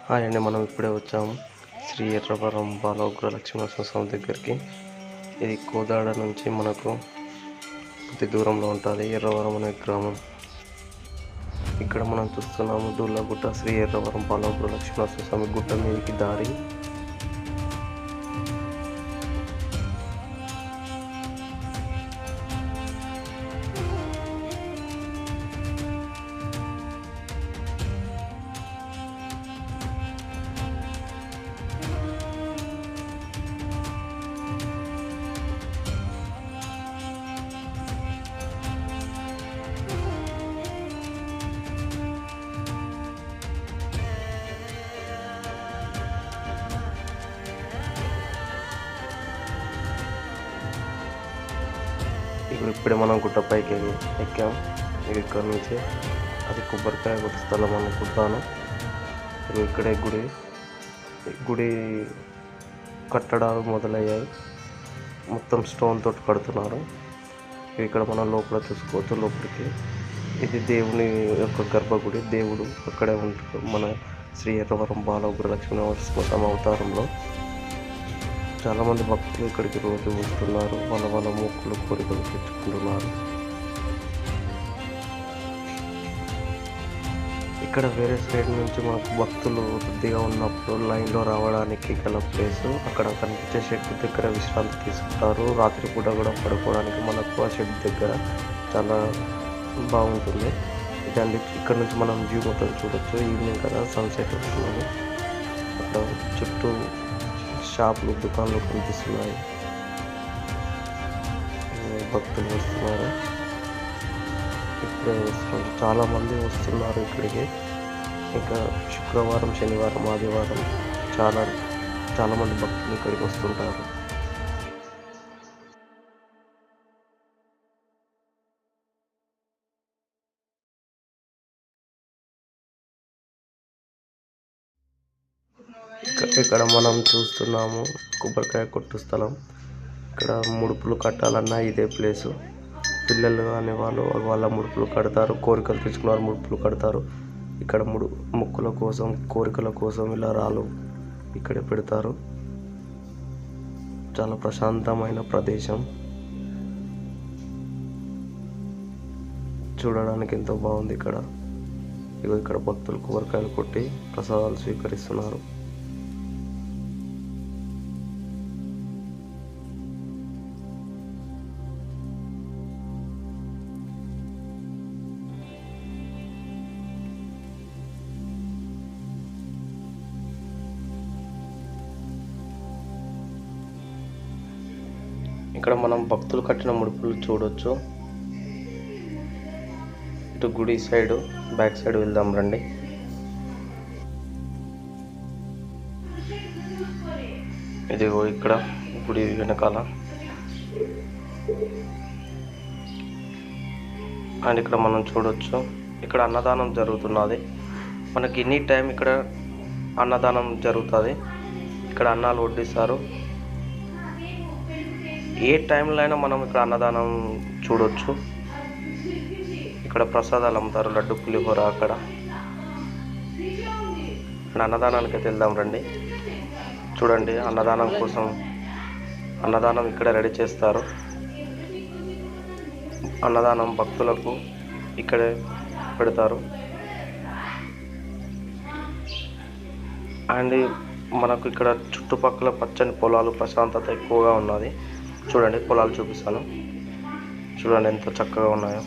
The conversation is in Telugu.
హాయ్ అండి, మనం ఇప్పుడే వచ్చాము శ్రీ ఎర్రవరం బాలగ్ర లక్ష్మీనరసింహస్వామి దగ్గరికి. ఇది కోదాడ నుంచి మనకు కొద్ది దూరంలో ఉంటుంది ఎర్రవరం అనే గ్రామం. ఇక్కడ మనం చూస్తున్నాము దుర్లగుట్ట శ్రీ ఎర్రవరం బాలగ్ర లక్ష్మీనరసింహస్వామి గుట్ట మీదకి దారి. ఇప్పుడే మనం గుట్టపైకి ఎక్కాం. ఇక్కడ నుంచి అది కొబ్బరికాయ కొట్టే స్థలం అనుకుంటాను. ఇక్కడే గుడి కట్టడాలు మొదలయ్యాయి. మొత్తం స్టోన్ తోటి కడుతున్నారు. ఇక్కడ మనం లోపల చూసుకోవచ్చు. లోపలికి ఇది దేవుని యొక్క గర్భగుడి. దేవుడు అక్కడే ఉంటాడు. మన శ్రీ ఎర్రవరం బాలగ్ర లక్ష్మీనరసింహస్వామి అవతారంలో చాలామంది భక్తులు ఇక్కడికి రోజు వస్తున్నారు. వాళ్ళ మొక్కులు కోరికలు తెచ్చుకుంటున్నారు. ఇక్కడ వేరే సైడ్ నుంచి మనకు భక్తులు కొద్దిగా ఉన్నప్పుడు లైన్లో రావడానికి గల ప్లేస్. అక్కడ కనిపించే షెడ్ దగ్గర విశ్రాంతి తీసుకుంటారు. రాత్రిపూట కూడా పడుకోవడానికి మనకు ఆ షెడ్ దగ్గర చాలా బాగుంటుంది. ఇదండి, ఇక్కడ నుంచి మనం వ్యూ మొత్తం చూడొచ్చు. ఈవినింగ్ కదా, సన్సెట్ వస్తున్నది. అక్కడ చుట్టూ షాపులు, దుకాణాలు కనిపిస్తున్నాయి. భక్తులు వస్తున్నారు. ఇప్పుడే వస్తున్నారు. చాలామంది వస్తున్నారు ఇక్కడికి. ఇంకా శుక్రవారం, శనివారం, ఆదివారం చాలామంది భక్తులు ఇక్కడికి వస్తుంటారు. ఇక్కడ మనం చూస్తున్నాము కొబ్బరికాయ కొట్టు స్థలం. ఇక్కడ ముడుపులు కట్టాలన్నా ఇదే ప్లేసు. పిల్లలు అనే వాళ్ళ ముడుపులు కడతారు. కోరికలు తెచ్చుకున్నారు, ముడుపులు కడతారు. ఇక్కడ మొక్కుల కోసం, కోరికల కోసం ఇలా రాళ్ళు ఇక్కడే పెడతారు. చాలా ప్రశాంతమైన ప్రదేశం. చూడడానికి ఎంతో బాగుంది. ఇక్కడ భక్తులు కొబ్బరికాయలు కొట్టి ప్రసాదాలు స్వీకరిస్తున్నారు. ఇక్కడ మనం భక్తులు కట్టిన ముడుపులు చూడొచ్చు. ఇటు గుడి సైడు, బ్యాక్ సైడ్ వెళ్దాం రండి. ఇదిగో ఇక్కడ గుడి వెనకాల. అండ్ ఇక్కడ మనం చూడొచ్చు, ఇక్కడ అన్నదానం జరుగుతున్నది. మనకి ఎనీ టైం ఇక్కడ అన్నదానం జరుగుతుంది. ఇక్కడ అన్నాలు వడ్డిస్తారు. ఏ టైంలో అయినా మనం ఇక్కడ అన్నదానం చూడొచ్చు. ఇక్కడ ప్రసాదాలు అమ్ముతారు, లడ్డు, పులిహోర. అక్కడ అన్నదానానికి అయితే వెళ్దాం రండి. చూడండి, అన్నదానం కోసం అన్నదానం ఇక్కడ రెడీ చేస్తారు. అన్నదానం భక్తులకు ఇక్కడే పెడతారు. అండ్ మనకు ఇక్కడ చుట్టుపక్కల పచ్చని పొలాలు, ప్రశాంతత ఎక్కువగా ఉన్నది. చూడండి, పొలాలు చూపిస్తాను. చూడండి ఎంత చక్కగా ఉన్నాయో.